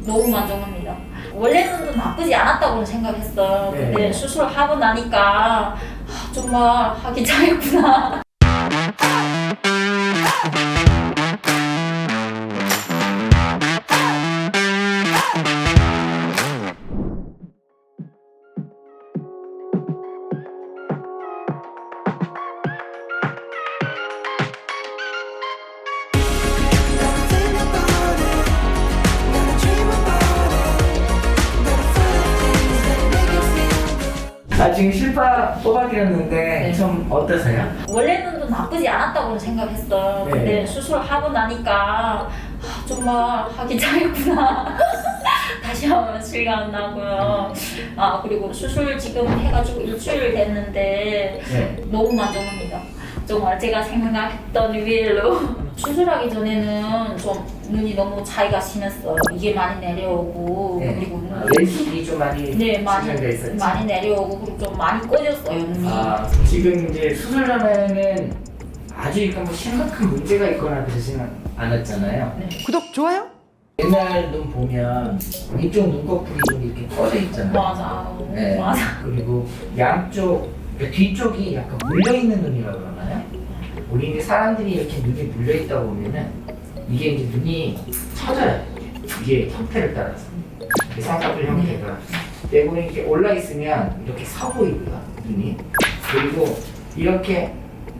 너무 만족합니다. 원래 눈도 나쁘지 않았다고 생각했어요. 근데 수술하고 나니까 정말 하기 잘했구나. 지금 실파 뽑아드렸는데 좀 어떠세요? 원래 눈도 나쁘지 않았다고 생각했어요. 근데 수술하고 나니까 정말 하기 잘했구나. 다시 한번 실감 나고요. 그리고 수술 지금 해가지고 일주일 됐는데 너무 만족합니다. 정말 제가 생각했던 위로 수술하기 전에는 좀 눈이 너무 차이가 심했어요. 이게 많이 내려오고 그리고 왼쪽이 좀 많이 진행돼 있었지? 많이 내려오고 그리고 좀 많이 꺼졌어요 눈이. 지금 이제 수술 전에는 아주 뭐 심각한 문제가 있거나 그러지는 않았잖아요. 구독, 좋아요? 옛날 눈 보면 이쪽 눈꺼풀이 좀 이렇게 꺼져 있잖아요. 맞아. 그리고 양쪽 뒤쪽이 약간 물려있는 눈이라고 그러나요? 우리 이제 사람들이 이렇게 눈이 물려있다 보면은 이게 이제 눈이 처져요. 이게 형태를 따라서. 쌍꺼풀 형태가. 내부에 이렇게 올라있으면 이렇게 서 보이고요, 눈이. 그리고 이렇게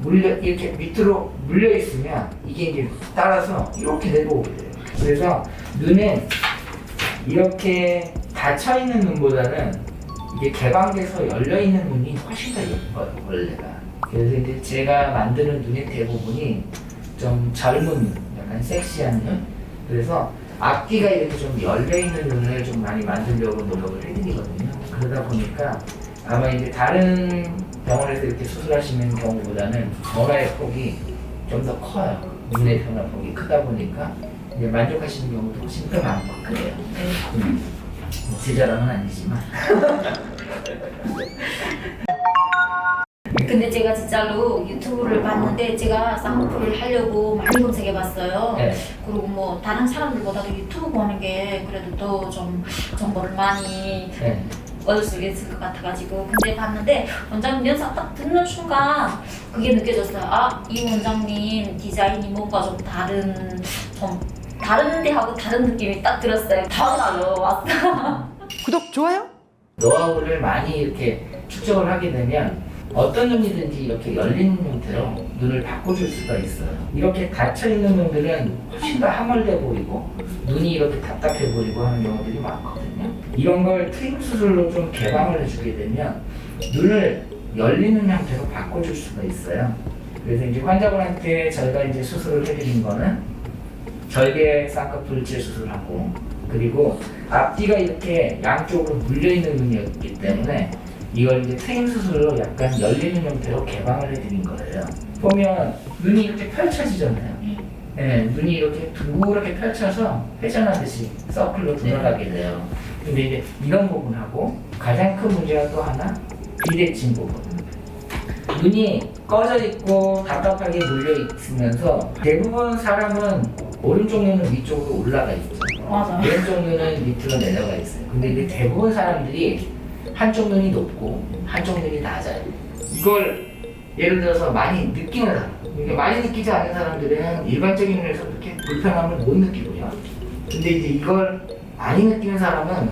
이렇게 밑으로 물려있으면 이게 이제 따라서 이렇게 내려오게 돼요. 그래서 눈은 이렇게 닫혀있는 눈보다는 이게 개방돼서 열려있는 눈이 훨씬 더 예뻐요, 원래가. 그래서 이제 제가 만드는 눈의 대부분이 좀 젊은 눈, 약간 섹시한 눈. 그래서 앞뒤가 이렇게 좀 열려있는 눈을 좀 많이 만들려고 노력을 해드리거든요. 그러다 보니까 아마 이제 다른 병원에서 이렇게 수술하시는 경우보다는 변화의 폭이 좀 더 커요. 눈의 변화 폭이 크다 보니까 이제 만족하시는 경우도 훨씬 더 많고 그래요. 제 자랑은 아니지만. 근데 제가 진짜로 유튜브를 봤는데 제가 쌍꺼풀을 하려고 많이 검색해봤어요. 그리고 뭐 다른 사람들보다도 유튜브 보는 게 그래도 더 좀 정보를 많이 얻을 수 있을 것 같아가지고 근데 봤는데 원장님 영상 딱 듣는 순간 그게 느껴졌어요. 이 원장님 디자인이 뭔가 좀 다른데 하고 다른 느낌이 딱 들었어요. 다음 날로 왔어. 구독, 좋아요? 노하우를 많이 이렇게 축적을 하게 되면 어떤 눈이든지 이렇게 열린 형태로 눈을 바꿔줄 수가 있어요. 이렇게 닫혀있는 눈들은 훨씬 더 함몰돼 보이고 눈이 이렇게 답답해 보이고 하는 경우들이 많거든요. 이런 걸 트림 수술로 좀 개방을 해주게 되면 눈을 열리는 형태로 바꿔줄 수가 있어요. 그래서 이제 환자분한테 저희가 이제 수술을 해드린 거는 절개 쌍꺼풀 재수술하고 그리고 앞뒤가 이렇게 양쪽으로 물려있는 눈이었기 때문에 이걸 이제 트림 수술로 약간 열리는 형태로 개방을 해드린 거예요. 보면 눈이 이렇게 펼쳐지잖아요. 눈이 이렇게 둥그렇게 펼쳐서 회전하듯이 서클로 돌아가게 돼요. 근데 이제 이런 부분하고 가장 큰 문제가 또 하나 비대칭 부분. 눈이 꺼져 있고 답답하게 물려 있으면서 대부분 사람은 오른쪽 눈은 위쪽으로 올라가 있죠. 왼쪽 눈은 밑으로 내려가 있어요. 근데 이제 대부분 사람들이 한쪽 눈이 높고 한쪽 눈이 낮아요. 이걸 예를 들어서 많이 느끼는 사람, 많이 느끼지 않는 사람들은 일반적인 눈에서 그렇게 불편함을 못 느끼고요. 근데 이제 이걸 많이 느끼는 사람은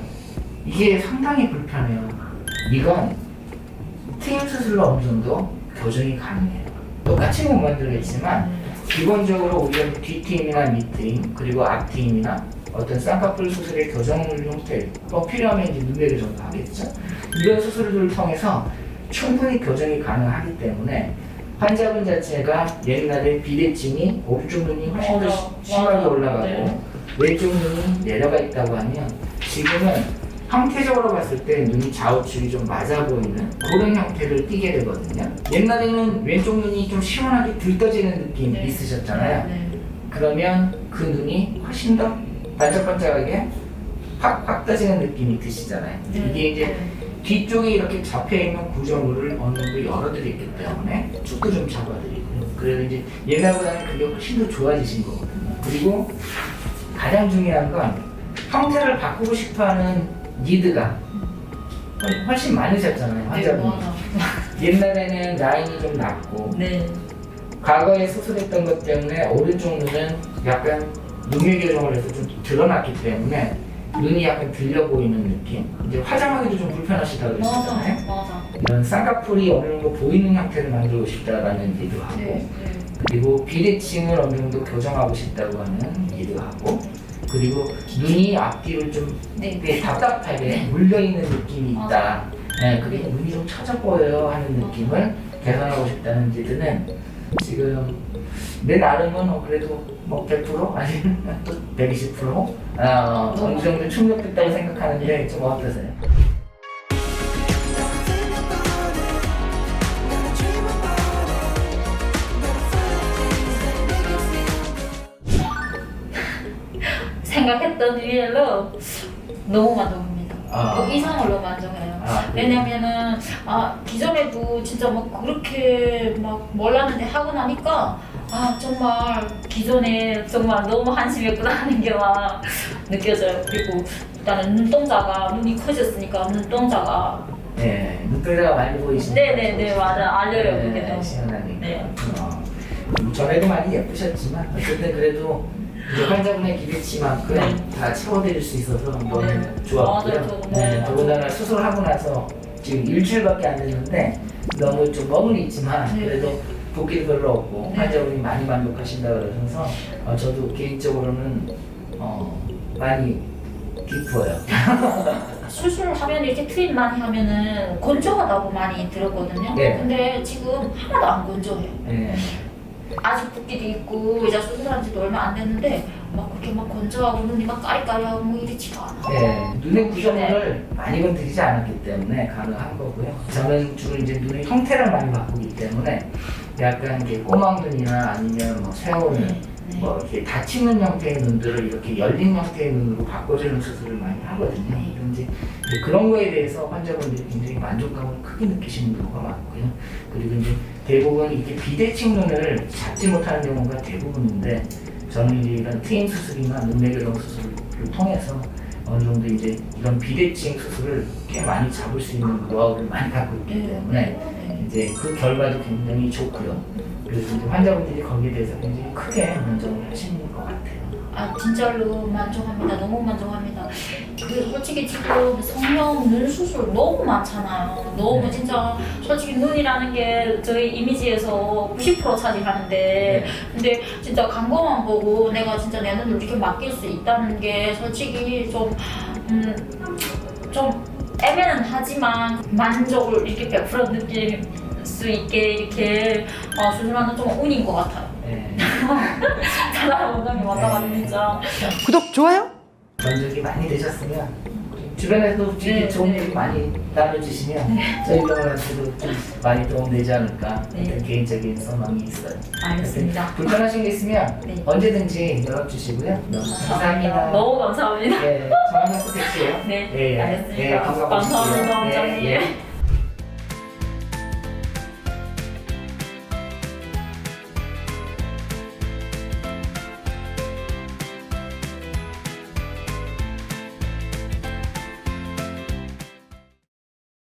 이게 상당히 불편해요. 이건 트임 수술로 어느 정도 교정이 가능해요. 똑같이 못 만들겠지만 기본적으로 우리가 뒷트임이나 밑트임 그리고 앞트임이나 어떤 쌍꺼풀 수술의 교정 형태 필요하면 이제 눈매 교정도 하겠죠. 이런 수술들을 통해서 충분히 교정이 가능하기 때문에 환자분 자체가 옛날에 비대칭이 오른쪽 눈이 훨씬 더 심하게 올라가고 왼쪽 눈이 내려가 있다고 하면 지금은 형태적으로 봤을 때 눈이 좌우측이 좀 맞아 보이는 그런 형태를 띠게 되거든요. 옛날에는 왼쪽 눈이 좀 시원하게 들떠지는 느낌 있으셨잖아요. 그러면 그 눈이 훨씬 더 반짝반짝하게 확 떠지는 느낌이 드시잖아요. 이게 이제 뒤쪽에 이렇게 잡혀있는 구조물을 어느 정도 열어드렸기 때문에 축도 좀 잡아드리고요. 그래서 이제 옛날보다는 그게 훨씬 더 좋아지신 거거든요. 그리고 가장 중요한 건 형태를 바꾸고 싶어하는 니드가 훨씬 많으셨잖아요, 환자분이. 옛날에는 라인이 좀 낮고 네. 과거에 수술했던 것 때문에 오른쪽 눈은 약간 눈매 교정을 해서 좀 드러났기 때문에 눈이 약간 들려 보이는 느낌. 이제 화장하기도 좀 불편하시다고 그러셨잖아요. 맞아. 이런 쌍꺼풀이 어느 정도 보이는 형태를 만들고 싶다라는 일도 하고, 네. 그리고 비대칭을 어느 정도 교정하고 싶다고 하는 일도 하고, 그리고 눈이 앞뒤로 좀 네. 되게 답답하게 물려있는 느낌이 있다. 네, 그리고 눈이 좀 처져 보여요 하는 느낌을 개선하고 싶다는 일들은 지금 내 나름은 그래도 뭐 100% 아니면 또 120% 어느 정도 충족됐다고 생각하는데 좀 어떠세요? 생각했던 일로 너무 만족합니다. 그 이상으로 만족해요. 왜냐면은 기존에도 진짜 막 그렇게 막 몰랐는데 하고 나니까 정말 기존에 정말 너무 한심했구나 하는 게 막 느껴져요. 그리고 일단은 눈이 커졌으니까 눈동자가 눈동자가 많이 보이시는 네네네 맞아 알려요 그게 너무 시원하게. 네. 전에도 많이 예쁘셨지만 어쨌든 그래도 이제 환자분의 기대치만큼 다 채워드릴 수 있어서 너무 좋았고요. 맞아요, 저도 너무 더군다나 수술하고 나서 지금 일주일밖에 안 됐는데 너무 좀 멍은 있지만 그래도 붓기도 별로 없고 환자분이 많이 만족하신다고 그러셔서 저도 개인적으로는 많이 기뻐요. 수술하면 이렇게 트림 많이 하면은 건조하다고 많이 들었거든요. 네. 근데 지금 하나도 안 건조해요. 네. 아직 붓기도 있고 이제 수술한 지도 얼마 안 됐는데 막 그렇게 막 건조하고 눈이 막 까리까리하고 뭐 이렇지가 않아. 네, 눈의 구조물을 많이 건드리지 않았기 때문에 가능한 거고요. 저는 주로 이제 눈의 형태를 많이 바꾸기 때문에 약간 이렇게 꼬막눈이나 아니면 뭐 세워눈, 뭐 이렇게 닫히는 형태의 눈들을 이렇게 열린 형태의 눈으로 바꿔주는 수술을 많이 하거든요. 그런데 이제 그런 거에 대해서 환자분들이 굉장히 만족감을 크게 느끼시는 경우가 많고요. 그리고 이제 대부분 이렇게 비대칭 눈을 잡지 못하는 경우가 대부분인데 저는 이제 이런 트임 수술이나 눈매 교정 수술을 통해서 어느 정도 이제 이런 비대칭 수술을 꽤 많이 잡을 수 있는 노하우를 많이 갖고 있기 때문에 이제 그 결과도 굉장히 좋고요. 그래서 이제 환자분들이 거기에 대해서 굉장히 크게 만족을 하시는 것 같아요. 진짜로 만족합니다. 너무 만족합니다. 그 솔직히 지금 성형 눈 수술 너무 많잖아요. 너무 진짜 솔직히 눈이라는 게 저희 이미지에서 90% 차지하는데 근데 진짜 광고만 보고 내가 진짜 내 눈을 이렇게 맡길 수 있다는 게 솔직히 좀 애매는 하지만 만족을 이렇게 100% 느낄 수 있게 이렇게 수술하는 좀 운인 것 같아요. 잘하는 원장님 왔다가 진짜 구독, 좋아요? 만족이 많이 되셨으면 주변에도 좋은 얘기 많이 나눠주시면 저희 병원한테도 좀 많이 도움되지 않을까 그런 개인적인 소망이 있어요. 알겠습니다. 불편하신 게 있으면 언제든지 연락주시고요. 너무 감사합니다. 너무 감사합니다. 정한영 코텍스예요. 네, 알겠습니다. 감사합니다, 원장님.